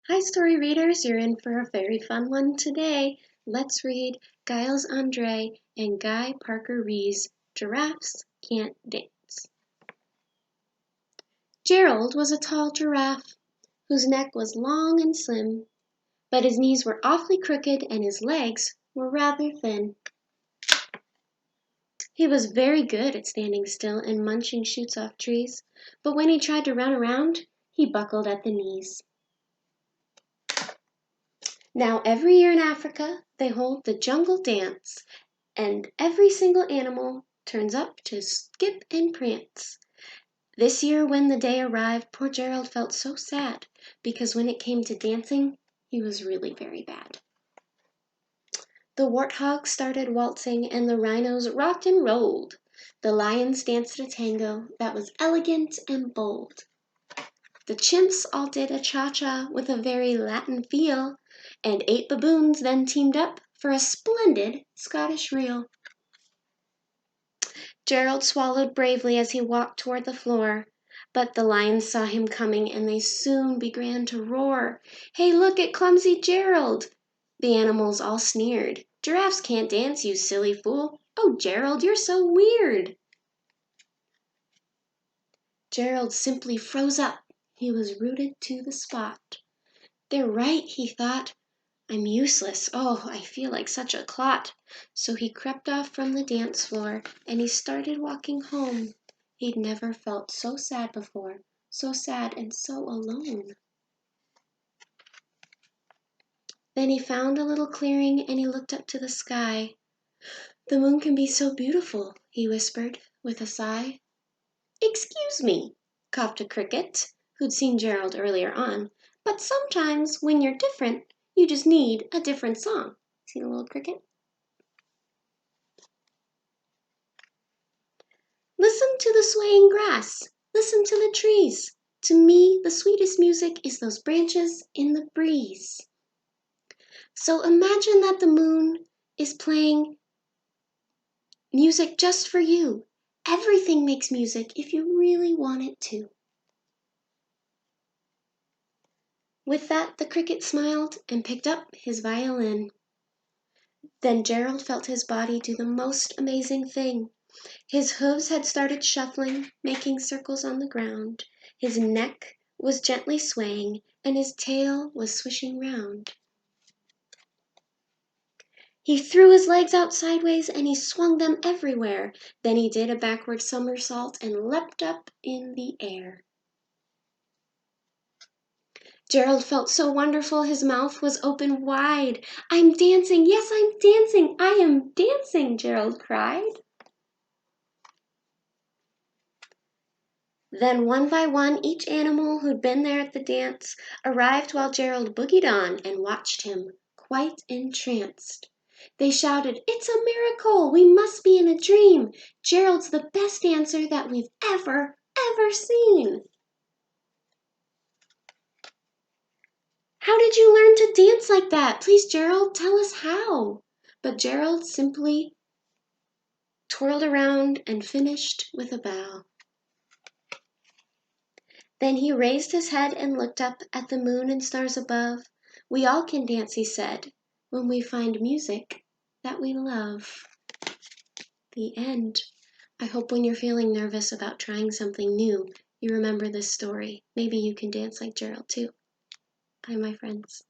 Hi, story readers. You're in for a very fun one today. Let's read Giles Andreae and Guy Parker-Rees' Giraffes Can't Dance. Gerald was a tall giraffe whose neck was long and slim, but his knees were awfully crooked and his legs were rather thin. He was very good at standing still and munching shoots off trees, but when he tried to run around, he buckled at the knees. Now every year in Africa they hold the jungle dance, and every single animal turns up to skip and prance. This year when the day arrived, poor Gerald felt so sad, because when it came to dancing, he was really very bad. The warthogs started waltzing, and the rhinos rocked and rolled. The lions danced a tango that was elegant and bold. The chimps all did a cha-cha with a very Latin feel, and 8 baboons then teamed up for a splendid Scottish reel. Gerald swallowed bravely as he walked toward the floor, but the lions saw him coming and they soon began to roar. "Hey, look at clumsy Gerald!" The animals all sneered. "Giraffes can't dance, you silly fool! Oh, Gerald, you're so weird!" Gerald simply froze up. He was rooted to the spot. "They're right," he thought. "I'm useless. Oh, I feel like such a clot." So he crept off from the dance floor and he started walking home. He'd never felt so sad before, so sad and so alone. Then he found a little clearing and he looked up to the sky. "The moon can be so beautiful," he whispered with a sigh. "Excuse me," coughed a cricket, who'd seen Gerald earlier on, "but sometimes when you're different, you just need a different song." See the little cricket? "Listen to the swaying grass, listen to the trees. To me, the sweetest music is those branches in the breeze." So imagine that the moon is playing music just for you. Everything makes music if you really want it to. With that, the cricket smiled and picked up his violin. Then Gerald felt his body do the most amazing thing. His hooves had started shuffling, making circles on the ground. His neck was gently swaying, and his tail was swishing round. He threw his legs out sideways, and he swung them everywhere. Then he did a backward somersault and leapt up in the air. Gerald felt so wonderful, his mouth was open wide. "I'm dancing, yes, I'm dancing, I am dancing," Gerald cried. Then one by one each animal who'd been there at the dance arrived while Gerald boogied on and watched him, quite entranced. They shouted, "It's a miracle! We must be in a dream! Gerald's the best dancer that we've ever seen!" "How did you learn to dance like that? Please, Gerald, tell us how." But Gerald simply twirled around and finished with a bow. Then he raised his head and looked up at the moon and stars above. "We all can dance," he said, "when we find music that we love." The end. I hope when you're feeling nervous about trying something new, you remember this story. Maybe you can dance like Gerald too. Bye, my friends.